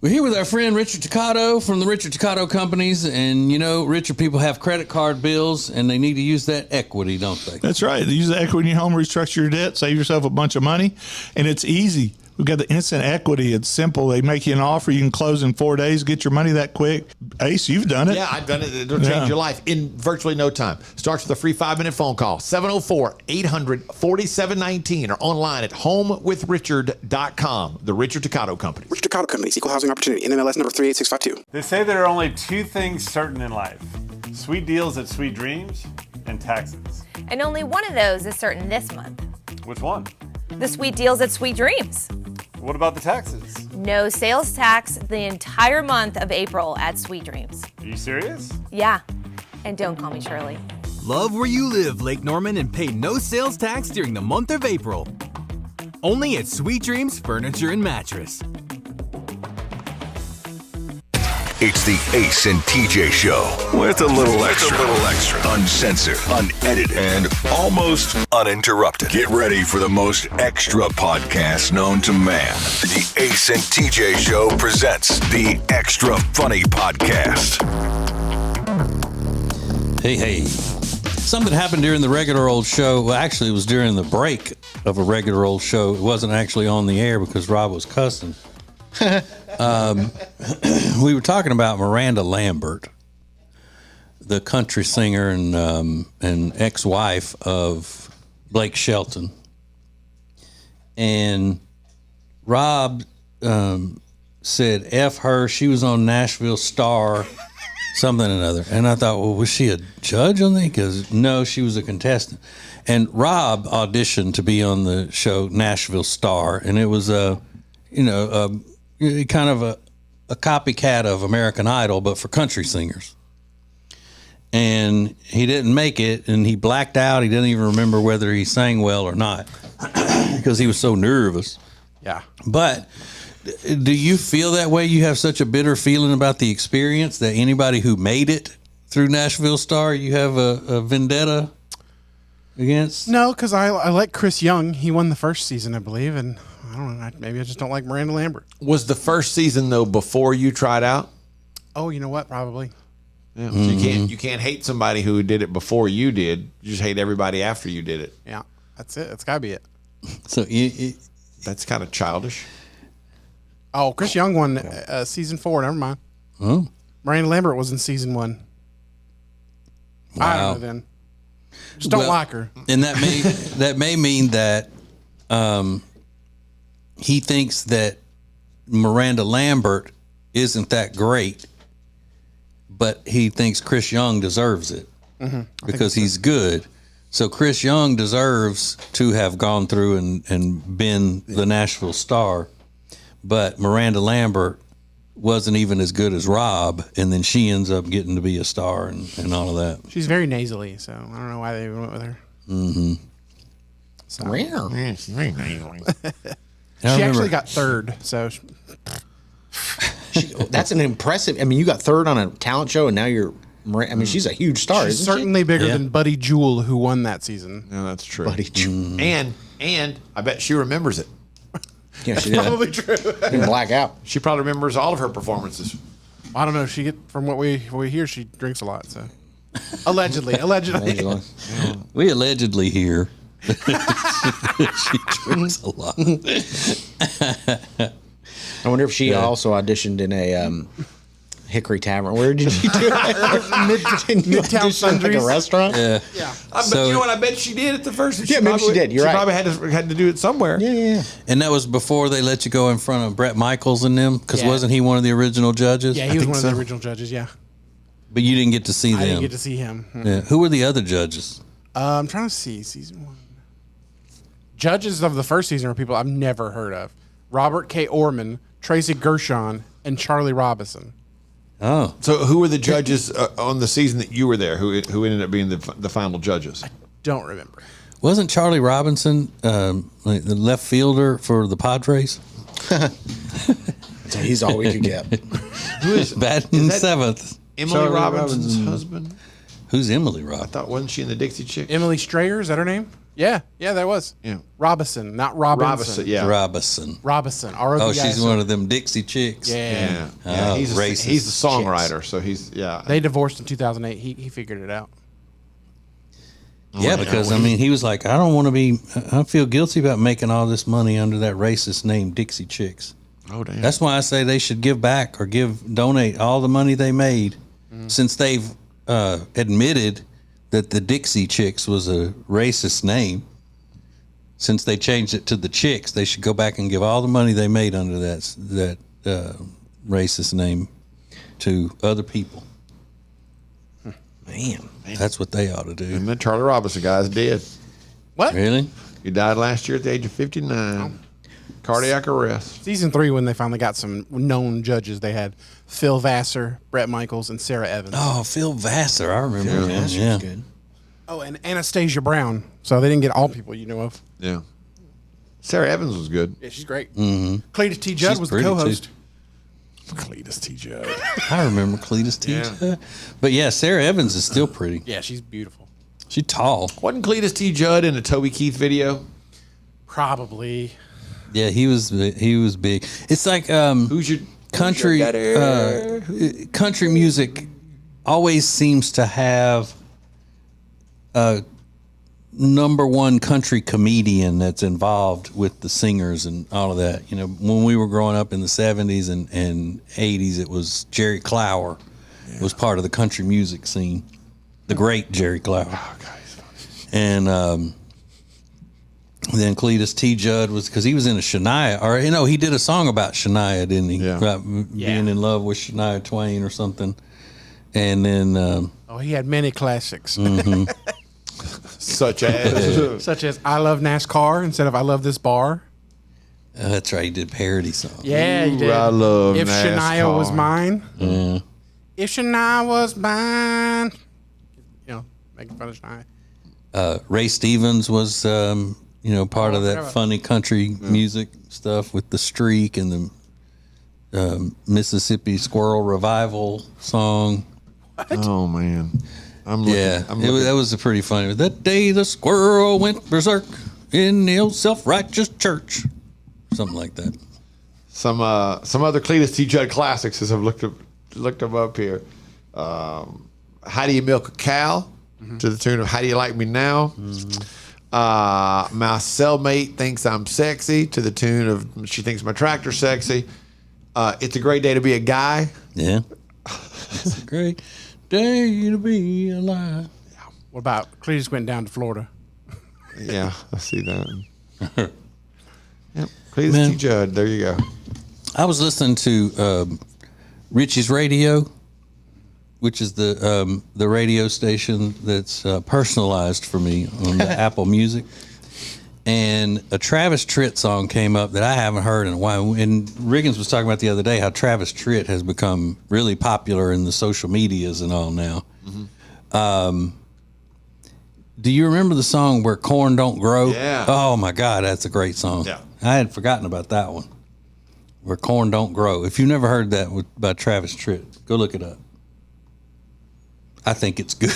We're here with our friend Richard Toccato from the Richard Toccato Companies, and you know, richer people have credit card bills, and they need to use that equity, don't they? That's right. Use the equity in your home, restructure your debt, save yourself a bunch of money, and it's easy. We've got the instant equity. It's simple. They make you an offer. You can close in 4 days, get your money that quick. Ace, you've done it. Yeah, I've done it. It'll change your life in virtually no time. Starts with a free 5-minute phone call, 704-800-4719, or online at homewithrichard.com. The Richard Toccato Company. Richard Toccato Companies, Equal Housing Opportunity, NMLS number 38652. They say there are only two things certain in life: sweet deals at Sweet Dreams and taxes. And only one of those is certain this month. Which one? The sweet deals at Sweet Dreams. What about the taxes? No sales tax the entire month of April at Sweet Dreams. Are you serious? Yeah. And don't call me Shirley. Love where you live, Lake Norman, and pay no sales tax during the month of April. Only at Sweet Dreams Furniture and Mattress. It's the Ace and TJ Show with a little extra, uncensored, unedited, and almost uninterrupted. Get ready for the most extra podcast known to man. The Ace and TJ Show presents the Extra Funny Podcast. Hey. Something happened during the regular old show. Well, actually, it was during the break of a regular old show. It wasn't actually on the air because Rob was cussing. We were talking about Miranda Lambert, the country singer and ex-wife of Blake Shelton. And Rob said, F her, she was on Nashville Star, something or another. And I thought, well, was she a judge on that? Because no, she was a contestant. And Rob auditioned to be on the show Nashville Star, and it was kind of a copycat of American Idol, but for country singers. And he didn't make it, and he blacked out. He didn't even remember whether he sang well or not because he was so nervous. Yeah. But do you feel that way? You have such a bitter feeling about the experience that anybody who made it through Nashville Star, you have a vendetta against? No, because I like Chris Young. He won the first season, I believe, and I don't know. Maybe I just don't like Miranda Lambert. Was the first season, though, before you tried out? Oh, you know what? Probably. Yeah. So you can't hate somebody who did it before you did. You just hate everybody after you did it. Yeah, that's it. That's got to be it. So that's kind of childish. Oh, Chris Young won season 4. Never mind. Oh. Miranda Lambert was in season 1. Wow. I don't know then. Just don't like her. And that may mean that he thinks that Miranda Lambert isn't that great, but he thinks Chris Young deserves it because he's good. So Chris Young deserves to have gone through and been the Nashville Star, but Miranda Lambert wasn't even as good as Rob, and then she ends up getting to be a star and all of that. She's very nasally, so I don't know why they even went with her. Mm-hmm. So. Yeah, she's very nasally. She actually got 3rd, so... That's an impressive... I mean, you got 3rd on a talent show, and now you're... I mean, she's a huge star, She's isn't certainly bigger than Buddy Jewell, who won that season. Yeah, that's true. Buddy Jewell. And I bet she remembers it. Yeah, she did. Probably true. Didn't black out. She probably remembers all of her performances. I don't know. From what we hear, she drinks a lot. So allegedly. We allegedly hear she drinks a lot. I wonder if she also auditioned in a Hickory Tavern. Where did you do it? Midtown Sundries. Like a restaurant? Yeah. But you know what? I bet she did at the first. Yeah, maybe she did. You're right. She probably had to do it somewhere. Yeah. And that was before they let you go in front of Bret Michaels and them, because wasn't he one of the original judges? Yeah, he was one of the original judges, yeah. But you didn't get to see them. I didn't get to see him. Yeah. Who were the other judges? I'm trying to see. Season 1. Judges of the first season are people I've never heard of. Robert K. Orman, Tracy Gershon, and Charlie Robinson. Oh. So who were the judges on the season that you were there who ended up being the final judges? I don't remember. Wasn't Charlie Robinson like the left fielder for the Padres? He's all we could get. Who is batting seventh? Emily Charlie Robinson's husband? Who's Emily Robinson? I thought, wasn't she in the Dixie Chicks? Emily Strayer, is that her name? Yeah, there was. Yeah. Robinson, not Robinson. Robinson, yeah. Robinson. Robinson. Oh, R-O-B-I-S-O-N. she's one of them Dixie chicks. Yeah. Yeah, Oh, he's racist the songwriter, so he's They divorced in 2008. He figured it out. Yeah, because I mean, he was like, I don't want to be. I feel guilty about making all this money under that racist name, Dixie Chicks. Oh damn. That's why I say they should give back or donate all the money they made, since they've admitted that the Dixie Chicks was a racist name. Since they changed it to the Chicks, they should go back and give all the money they made under that racist name to other people. Man. That's what they ought to do. And then Charlie Robinson guy's dead. What? Really? He died last year at the age of 59. Cardiac arrest. Season 3, when they finally got some known judges, they had Phil Vassar, Brett Michaels, and Sarah Evans. Oh, Phil Vassar. I remember him. Yeah. Good. Oh, and Anastasia Brown. So they didn't get all people you know of. Yeah. Sarah Evans was good. Yeah, she's great. Mm-hmm. Cletus T. Judd She's was the pretty, co-host. too. Cletus T. Judd. I remember Cletus T. Yeah. But yeah, Sarah Evans is still pretty. Yeah, she's beautiful. She's tall. Wasn't Cletus T. Judd in the Toby Keith video? Probably. Yeah, he was big. It's like Who's your country country music always seems to have a number one country comedian that's involved with the singers and all of that. You know, when we were growing up in the 70s and 80s, it was Jerry Clower was part of the country music scene. The great Jerry Clower. Oh, guys. And then Cletus T. Judd was, because he was in a Shania, or he did a song about Shania, didn't he? Yeah. About being in love with Shania Twain or something. And then He had many classics. Such as. Such as I Love NASCAR instead of I Love This Bar. that's right, he did parody songs. Yeah, he did. I love If NASCAR. Shania Was Mine. Yeah. If Shania Was Mine. Making fun of Shania. Ray Stevens was, part of that forgot. funny country music stuff with the Streak and the Mississippi Squirrel Revival song. Oh, man. I'm looking. That was a pretty funny. That day the squirrel went berserk in the old self-righteous church. Something like that. Some other Cletus T. Judd classics as I've looked them up here. How Do You Milk a Cow? To the tune of How Do You Like Me Now? My cellmate thinks I'm sexy, to the tune of She Thinks My Tractor's Sexy. It's a Great Day to Be a Guy. Yeah. It's a great day to be alive. What about Cletus went down to Florida? Yeah, I see that. Yep. Cletus Man. T. Judd. There you go. I was listening to Richie's Radio, which is the radio station that's personalized for me on the Apple Music. And a Travis Tritt song came up that I haven't heard in a while. And Riggins was talking about the other day how Travis Tritt has become really popular in the social medias and all now. Do you remember the song Where Corn Don't Grow? Yeah. Oh my God, that's a great song. Yeah. I had forgotten about that one. Where Corn Don't Grow. If you've never heard that by Travis Tritt, go look it up. I think it's good.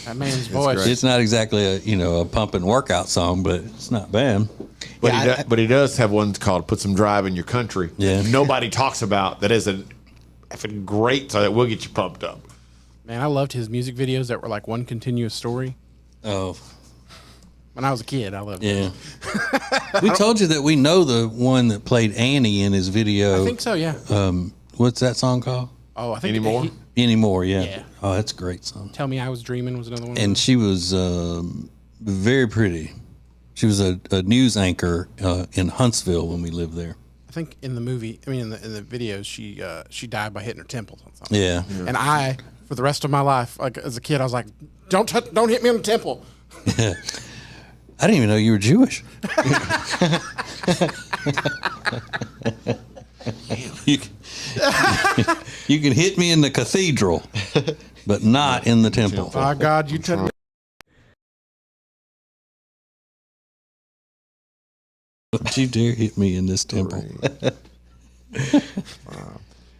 That man's voice. It's not exactly a pumping workout song, but it's not bad. But he does have one called "Put Some Drive in Your Country." Yeah. Nobody talks about that is a effing great song that will get you pumped up. Man, I loved his music videos that were like one continuous story. Oh, When I was a kid, I loved it. yeah. We told you that we know the one that played Annie in his video. I think so, yeah. What's that song called? Oh, I think Anymore? Anymore, yeah. Yeah. Oh, that's a great song. Tell Me I Was Dreaming was another one. And she was very pretty. She was a news anchor in Huntsville when we lived there. I think in the movie, in the videos, she died by hitting her temples on something. Yeah. And I, for the rest of my life, like as a kid, I was like, don't hit me on the temple. I didn't even know you were Jewish. You can hit me in the cathedral, but not in the temple. My God, you took me. Don't you dare hit me in this temple.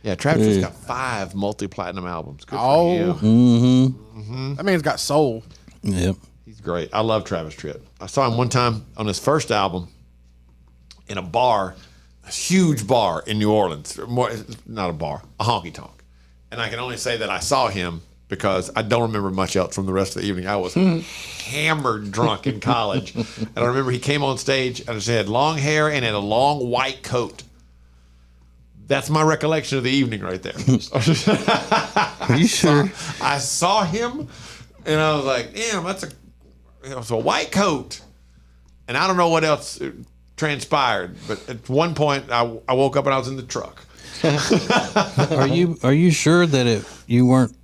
Yeah, Travis has got 5 multi-platinum albums. Good for Oh. him. That man's got soul. Yep. He's great. I love Travis Tritt. I saw him one time on his first album in a bar, a huge bar in New Orleans. Not a bar, a honky tonk. And I can only say that I saw him because I don't remember much else from the rest of the evening. I was hammered drunk in college. And I remember he came on stage and he had long hair and had a long white coat. That's my recollection of the evening right there. Are you sure? I saw him and I was like, damn, it's a white coat. And I don't know what else transpired, but at one point I woke up and I was in the truck. Are you sure that you weren't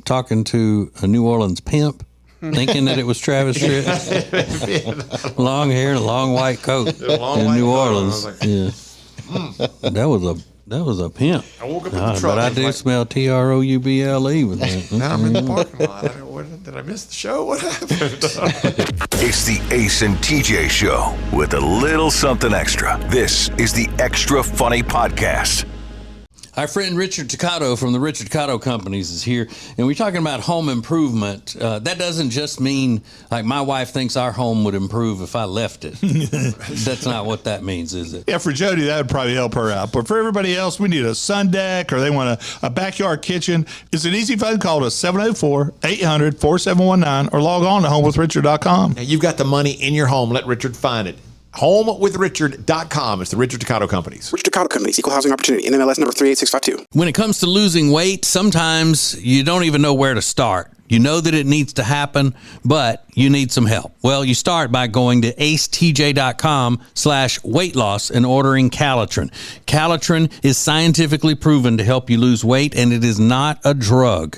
talking to a New Orleans pimp, thinking that it was Travis Tritt? Long hair, long white coat in New Orleans. Like, yeah, that was a pimp. I woke up in the truck. But I do smell TROUBLE with that. Now I'm in the parking lot. Did I miss the show? What happened? It's the Ace and TJ Show with a little something extra. This is the Extra Funny Podcast. Our friend Richard Toccato from the Richard Toccato Companies is here, and we're talking about home improvement. That doesn't just mean, like, my wife thinks our home would improve if I left it. That's not what that means, is it? Yeah, for Jody, that would probably help her out. But for everybody else, we need a sun deck or they want a backyard kitchen. It's an easy phone call to 704-800-4719 or log on to homewithrichard.com. Now you've got the money in your home. Let Richard find it. HomeWithRichard.com. It's the Richard Toccato Companies. Richard Toccato Companies, Equal Housing Opportunity, NMLS number 38652. When it comes to losing weight, sometimes you don't even know where to start. You know that it needs to happen, but you need some help. Well, you start by going to acetj.com/weight loss and ordering Calitrin. Calitrin is scientifically proven to help you lose weight, and it is not a drug.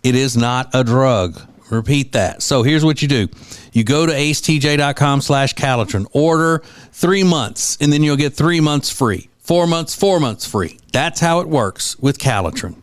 It is not a drug. Repeat that. So here's what you do. You go to acetj.com/Calitrin, order 3 months, and then you'll get 3 months free. 4 months, 4 months free. That's how it works with Calitrin.